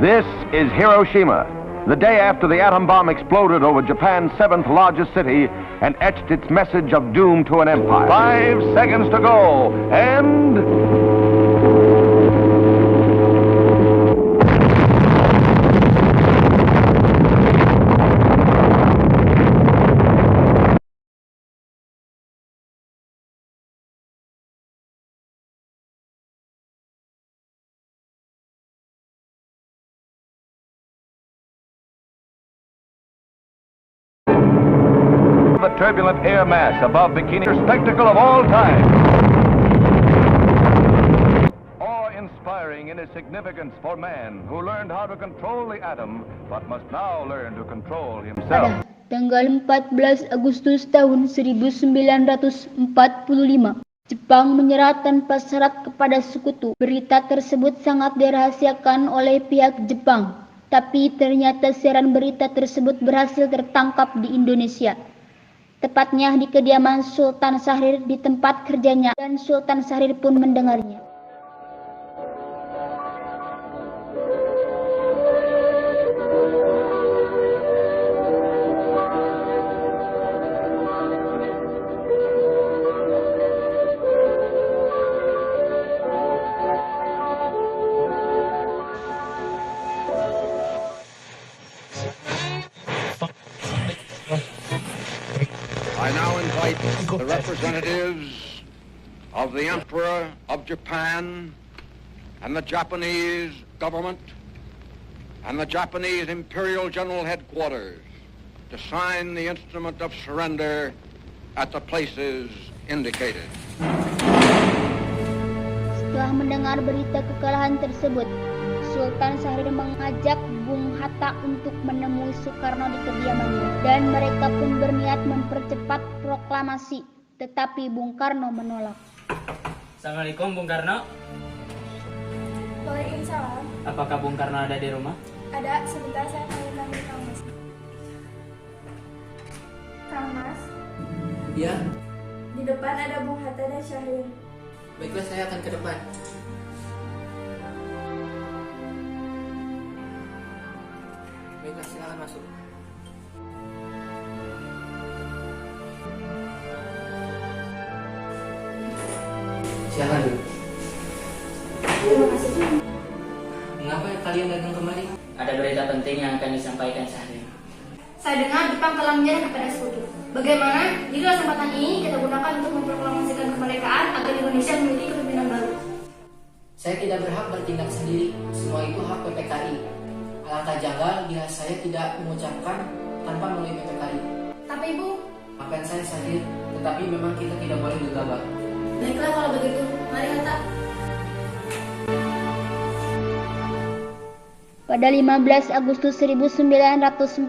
This is Hiroshima, the day after the atom bomb exploded over Japan's seventh largest city and etched its message of doom to an empire. 5 seconds to go, and... the turbulent air mass above Bikini, spectacle of all time. Awe-inspiring in its significance for man who learned how to control the atom but must now learn to control himself. Pada tanggal 14 Agustus tahun 1945, Jepang menyerah tanpa syarat kepada sekutu. Berita tersebut sangat dirahasiakan oleh pihak Jepang, tapi ternyata siaran berita tersebut berhasil tertangkap di Indonesia. Tepatnya di kediaman Sultan Syahrir di tempat kerjanya, dan Sultan Syahrir pun mendengarnya. I now invite the representatives of the Emperor of Japan and the Japanese government and the Japanese Imperial General Headquarters to sign the instrument of surrender at the places indicated. Setelah mendengar berita kekalahan tersebut, Sultan Syahrir mengajak Bung Hatta untuk menemui Soekarno di kediamannya, dan mereka pun berniat mempercepat proklamasi, tetapi Bung Karno menolak. Assalamualaikum Bung Karno. Waalaikumsalam. Apakah Bung Karno ada di rumah? Ada, sebentar saya panggilkan Kang Mas. Kang Mas, Iya. di depan ada Bung Hatta dan Syahrir. Baiklah, saya akan ke depan. Baiklah, silakan masuk. Silakan dulu. Terima kasih. Mengapa kalian datang kemari? Ada berita penting yang akan disampaikan Syahrir. Saya dengar Jepang telah menyerah kepada sekutu. Bagaimana jika kesempatan ini kita gunakan untuk memproklamasikan kemerdekaan agar Indonesia memiliki kepemimpinan baru? Saya tidak berhak bertindak sendiri. Semua itu hak PPKI. Alangkah janggal bila saya tidak mengucapkan tanpa melalui PPKI. Tapi Ibu, Maafkan saya Syahrir, tetapi memang kita tidak boleh gegabah. baiklah kalau begitu. Mari Hatta. Pada 15 Agustus 1945,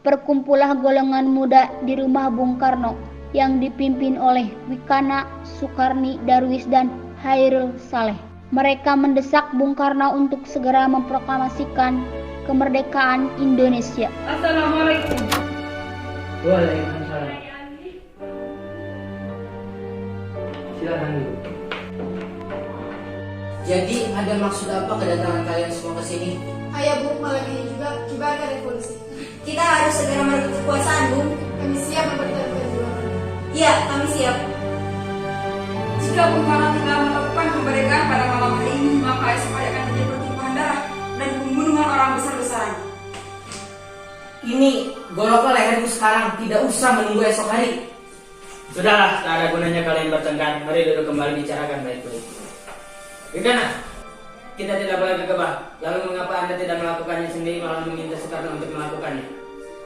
perkumpulan golongan muda di rumah Bung Karno yang dipimpin oleh Wikana, Sukarni, Darwis, dan Hairil Saleh. Mereka mendesak Bung Karno untuk segera memproklamasikan kemerdekaan Indonesia. Assalamualaikum. Waalaikumsalam. Silakan dulu. Jadi ada maksud apa kedatangan kalian semua ke sini? Ayah Bung, malam ini juga kibarkan revolusi. Kita harus segera merebut kekuasaan, Bung. Kami siap memberikan perjuangan. Iya, kami siap. Jika Bung Karno tidak melakukan kemerdekaan pada malam hari ini, maka esok hari akan terjadi pertumpahan darah dan pembunuhan orang besar-besaran. Ini goloklah leherku sekarang, tidak usah menunggu esok hari. Sudahlah, tak ada gunanya kalian bertengkar. Mari duduk kembali bicarakan baik-baik. Wikana, kita tidak boleh gegabah. Lalu mengapa Anda tidak melakukannya sendiri, malah meminta Soekarno untuk melakukannya?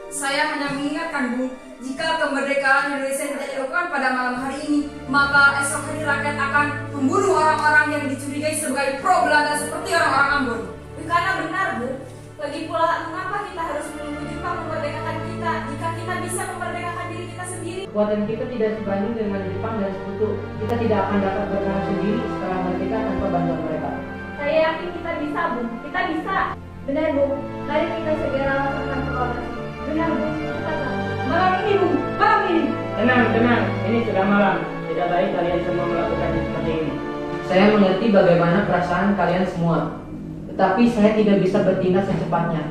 Saya hanya mengingatkan, Bung, jika kemerdekaan Indonesia tidak dilakukan pada malam hari ini, maka esok hari rakyat akan membunuh orang-orang yang dicurigai sebagai pro Belanda seperti orang-orang Ambon. Karena benar, Bu. Lagi pula, mengapa kita harus menunggu Jepang memerdekakan kita jika kita bisa memerdekakan diri kita sendiri? Kekuatan kita tidak sebanding dengan Jepang dan sekutu. Kita tidak akan dapat bergerak sendiri setelah merdeka tanpa bantuan mereka. Saya yakin kita bisa, Bu. Kita bisa. Benar, Bu. Mari kita segera lakukan proklamasi. Benar, Bu. Kita malam ini, Bu. Malam ini. Tenang. Ini sudah malam. Tidak baik kalian semua melakukannya seperti ini. Saya mengerti bagaimana perasaan kalian semua. Tetapi saya tidak bisa bertindak secepatnya,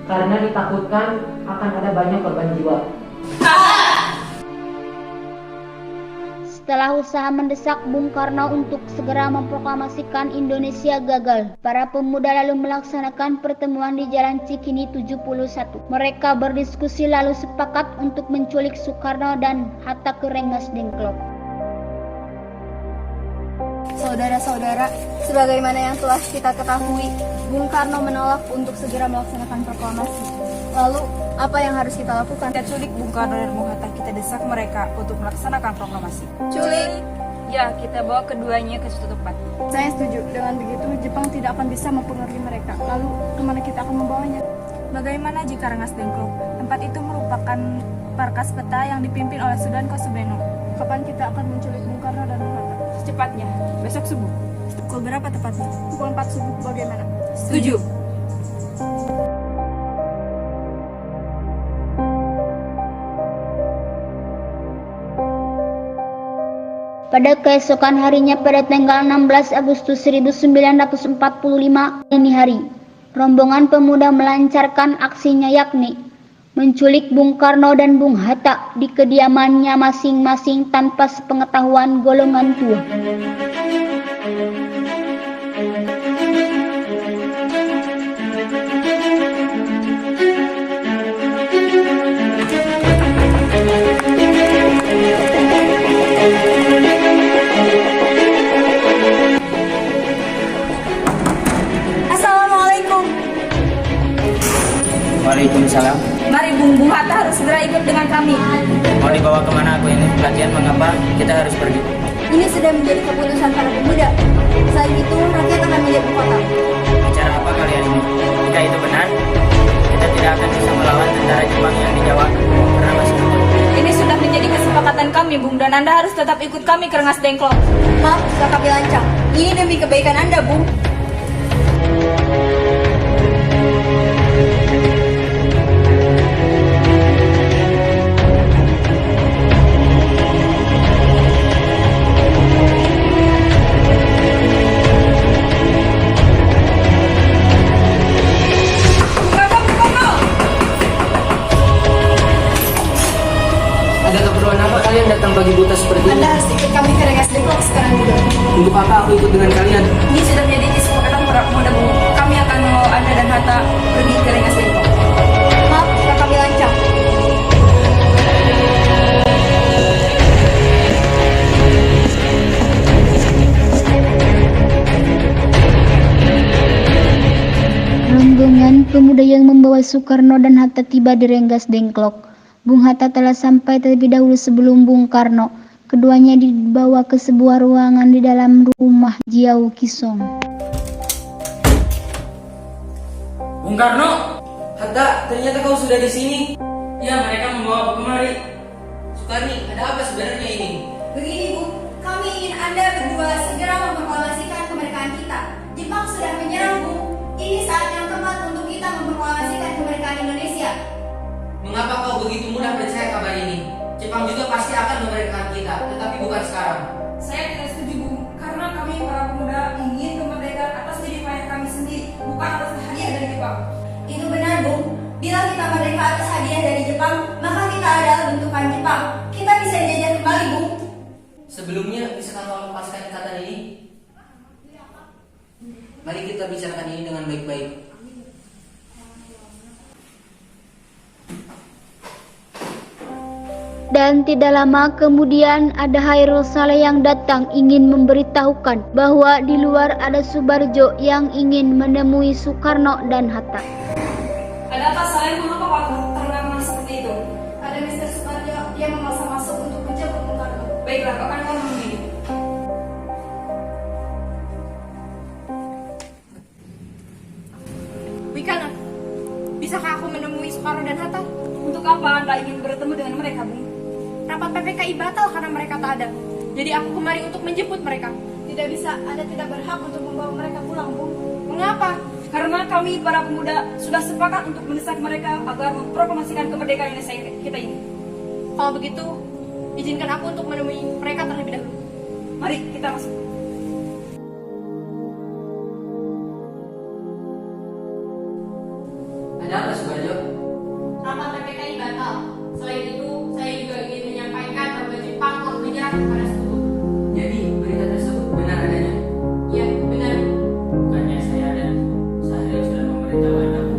karena ditakutkan akan ada banyak korban jiwa. Setelah usaha mendesak Bung Karno untuk segera memproklamasikan Indonesia gagal, para pemuda lalu melaksanakan pertemuan di Jalan Cikini 71. Mereka berdiskusi lalu sepakat untuk menculik Soekarno dan Hatta ke Rengas Dengklok. Saudara-saudara, sebagaimana yang telah kita ketahui, Bung Karno menolak untuk segera melaksanakan proklamasi. Lalu, apa yang harus kita lakukan? Kita culik Bung Karno dan Bung Hatta, kita desak mereka untuk melaksanakan proklamasi. Culik? Ya, kita bawa keduanya ke suatu tempat. Saya setuju. Dengan begitu, Jepang tidak akan bisa mempengaruhi mereka. Lalu, kemana kita akan membawanya? Bagaimana jika Rengas Dengklok? Tempat itu merupakan markas peta yang dipimpin oleh Sudanko Subeno. Kapan kita akan menculik Bung Karno dan Bung Hatta? Secepatnya, besok subuh. Pukul berapa tepatnya? Pukul 4 subuh, bagaimana? Setuju. Pada keesokan harinya pada tanggal 16 Agustus 1945 dini hari, rombongan pemuda melancarkan aksinya, yakni menculik Bung Karno dan Bung Hatta di kediamannya masing-masing tanpa sepengetahuan golongan tua. Assalamualaikum. Waalaikumsalam. Mari Bung Hatta harus segera ikut dengan kami. Mau dibawa kemana aku ini? Pelatihan mengapa kita harus pergi? Ini sudah menjadi keputusan para pemuda. Saat itu, rakyat akan menjadi kota. Bicara apa kalian ini? Jika itu benar, kita tidak akan bisa melawan tentara Jepang yang di Jawa karena masih utuh. Ini sudah menjadi kesepakatan kami, Bung, dan Anda harus tetap ikut kami ke Rengas Dengklok. Maaf, kakak Bilancang. Ini demi kebaikan Anda, Bung. Ada keperluan apa kalian datang pagi buta seperti ini? Anda harus ikut kami ke Rengas Dengklok sekarang juga. Untuk apa aku ikut dengan kalian? Ini sudah menjadi kesepakatan para pemuda, Bung. Kami akan membawa Anda dan Hatta pergi ke Rengas Dengklok. Maaf, kakak Bilancang. Rombongan pemuda yang membawa Soekarno dan Hatta tiba di Rengas Dengklok. Bung Hatta telah sampai terlebih dahulu sebelum Bung Karno. Keduanya dibawa ke sebuah ruangan di dalam rumah Jiao Kisong. Bung Karno, Hatta, ternyata kau sudah di sini. Ya, mereka membawa aku kemari. Sukarni, ada apa sebenarnya ini? Begini, Bung. Kami ingin Anda berdua segera memproklamasikan kemerdekaan kita. Jepang sudah menyerang, Bung. Ini saat yang tepat untuk kita memproklamasikan kemerdekaan Indonesia. Mengapa kau begitu mudah percaya kabar ini? Jepang juga pasti akan memerdekakan kita, tetapi bukan sekarang. Saya tidak setuju, Bung, karena kami para pemuda ingin kemerdekaan atas diri kami sendiri, bukan atas hadiah dari Jepang. Itu benar, Bung. Bila kita merdeka atas hadiah dari Jepang, maka kita adalah bentukan Jepang. Kita bisa dijajah kembali, Bung. Sebelumnya, bisa kau lepaskan ikatan ini? Mari kita bicarakan ini dengan baik-baik. Dan tidak lama kemudian ada Hairul Saleh yang datang ingin memberitahukan bahwa di luar ada Subarjo yang ingin menemui Soekarno dan Hatta. Ada apa, Saleh? Mengapa waktu terdengar seperti itu? Ada Mr. Subarjo, dia memaksa masuk untuk menjemput Bung Karno. Baiklah, kau akan menunggu. Wikana, bisakah aku menemui Soekarno dan Hatta? Untuk apa Anda ingin bertemu dengan mereka, Bung? Rapat PPKI batal karena mereka tak ada. Jadi aku kemari untuk menjemput mereka. Tidak bisa, Anda tidak berhak untuk membawa mereka pulang, Bung. Mengapa? Karena kami para pemuda sudah sepakat untuk mendesak mereka agar memproklamasikan kemerdekaan Indonesia kita ini. Kalau begitu, izinkan aku untuk menemui mereka terlebih dahulu. Mari kita masuk. kepada sekutu. Jadi berita tersebut benar adanya. Ya, benar. Bukannya saya dan Syahril sudah memberitahukan kamu.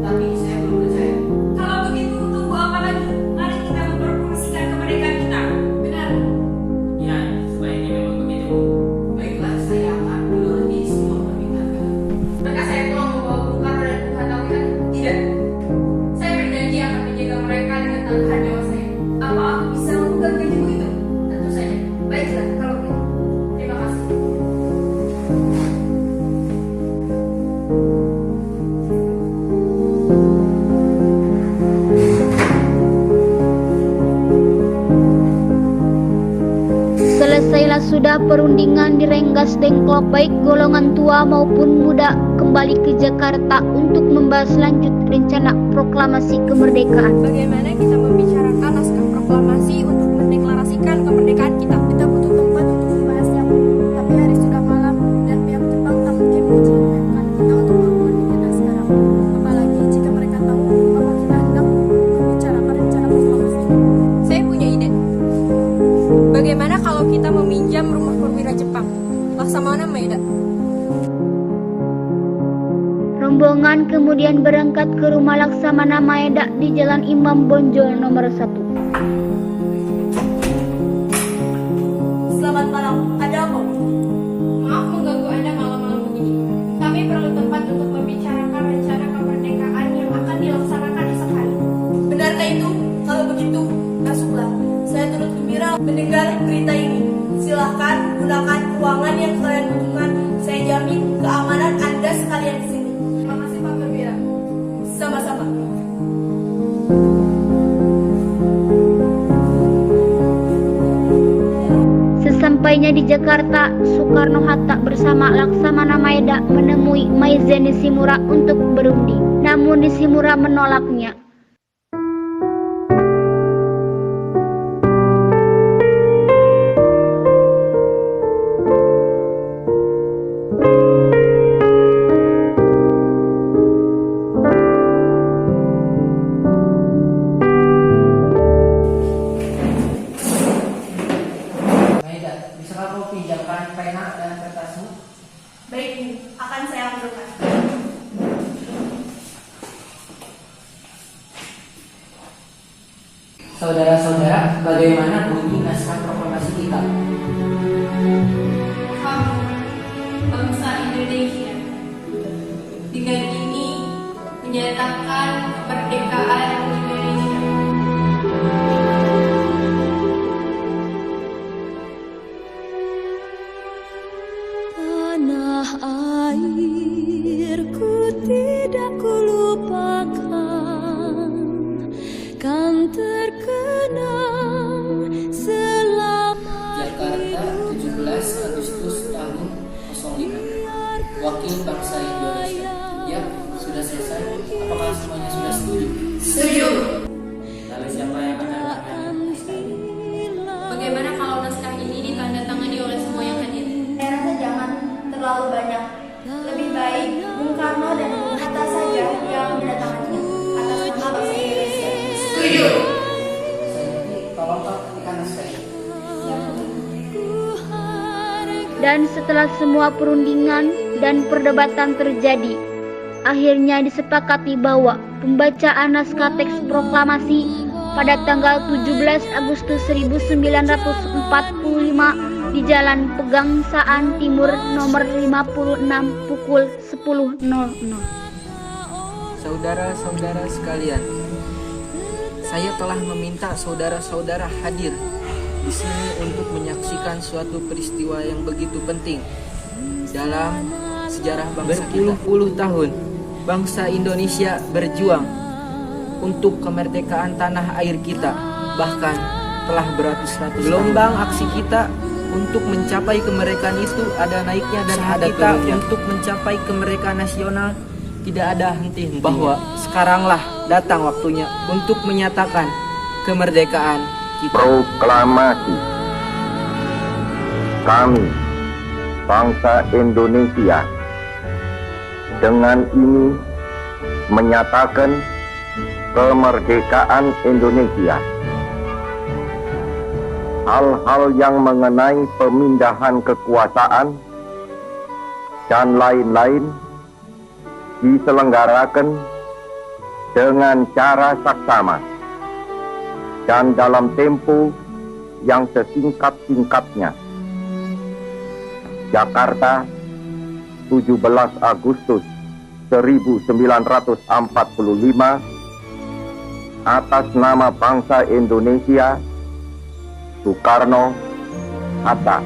Tapi saya belum percaya. Kalau begitu, tunggu apa lagi? Mari kita mempromosikan kemerdekaan kita. Benar. Ya, sebaiknya memang begitu. Baiklah, saya akan menuruti semua permintaan kamu. Maka saya tolong membawa Bung Karno dan Bung Hatta. Tidak. Saya berjanji akan menjaga mereka dengan taruhan nyawa saya. Apa aku bisa menggugat janjiku itu? Tentu saja. Baiklah, kalau begitu. Terima kasih. Selesailah sudah perundingan di Rengas Dengklok, baik golongan tua maupun muda kembali ke Jakarta untuk membahas lanjut rencana proklamasi kemerdekaan. Bagaimana kita membicarakan naskah proklamasi untuk mendeklarasikan kemerdekaan kita? Kita butuh tempat untuk membahasnya, tapi hari sudah malam dan pihak Jepang tak mungkin mengizinkan kita untuk melakukan kegiatan sekarang. Apalagi jika mereka tahu bahwa kita hendak membicarakan rencana proklamasi. Saya punya ide. Bagaimana kalau kita meminjam rumah perwira Jepang? Laksamana Maeda. Rombongan kemudian berangkat ke rumah Laksamana Maeda di Jalan Imam Bonjol nomor 1. Selamat malam. Ada apa? Maaf mengganggu Anda malam-malam begini. Kami perlu tempat untuk membicarakan rencana kemerdekaan yang akan dilaksanakan esok hari. Benarkah itu? Kalau begitu, masuklah. Saya turut gembira mendengar berita ini. Silahkan gunakan ruangan yang kalian butuhkan. Saya jamin keamanan Anda sekalian di sini. Terima kasih Pak Perwira. Sama-sama. Sesampainya di Jakarta, Soekarno-Hatta bersama Laksamana Maeda menemui Maizen Nishimura untuk berunding. Namun Nishimura menolaknya. Maeda, bisakah kau pinjamkan pena dan kertasmu? Baik, Bu. Akan saya ambilkan. Saudara-saudara, bagaimana bunyi naskah proklamasi kita? Kamu, bangsa Indonesia, dengan ini menyatakan kemerdekaan Indonesia. Tanah airku tidak kulupakan, kan terkenang selama Jakarta, 17 Agustus tahun 05. Wakil bangsa Indonesia. Ya, sudah selesai. Apakah semuanya sudah setuju? Setuju. Lalu siapa yang akan menandatangani naskah ini? Bagaimana kalau naskah ini ditandatangani oleh semua yang hadir? Saya rasa jangan terlalu banyak. Lebih baik Bung Karno dan Bung Hatta saja yang mendatangannya atas nama bangsa Indonesia. Setuju. Sayangnya, tolong kau ketikkan naskah ini. Dan setelah semua perundingan dan perdebatan terjadi, akhirnya disepakati bahwa pembacaan naskah teks proklamasi pada tanggal 17 Agustus 1945 di Jalan Pegangsaan Timur nomor 56 pukul 10.00. Saudara-saudara sekalian, saya telah meminta saudara-saudara hadir di sini untuk menyaksikan suatu peristiwa yang begitu penting dalam sejarah bangsa kita. Berpuluh-puluh tahun bangsa Indonesia berjuang untuk kemerdekaan tanah air kita. Bahkan telah beratus-ratus gelombang aksi kita untuk mencapai kemerdekaan itu ada naiknya dan ada kita untuk mencapai kemerdekaan nasional tidak ada henti-hentinya. Bahwa sekaranglah datang waktunya untuk menyatakan kemerdekaan kita. Proklamasi. Kami, bangsa Indonesia, dengan ini menyatakan kemerdekaan Indonesia. hal-hal yang mengenai pemindahan kekuasaan dan lain-lain diselenggarakan dengan cara saksama dan dalam tempo yang sesingkat-singkatnya. Jakarta, 17 Agustus 1945, atas nama bangsa Indonesia, Soekarno, Hatta.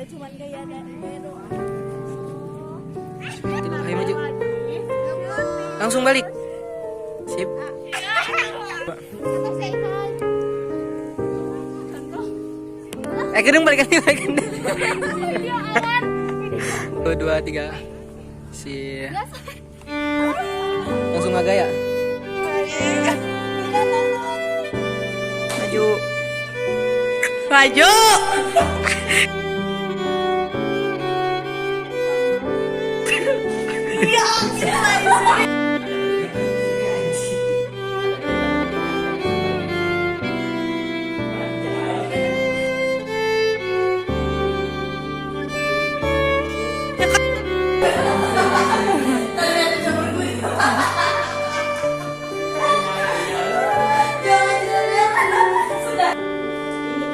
Cuman gaya doang. Ayo maju. Langsung balik. Sip. Gedung balik lagi, balik. 1, 2, 3. Si. Langsung nggak gaya. Maju. Maju.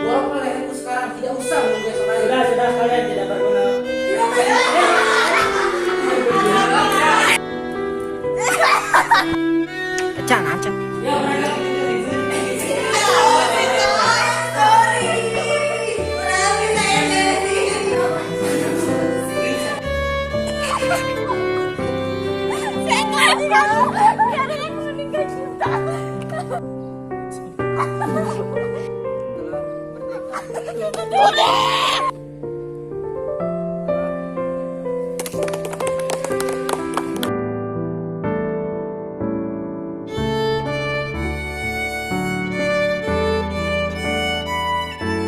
Borok leherku sekarang, tidak usah menunggu esok hari. Sudah kalian tidak berguna. Jangan, Cak. Udah.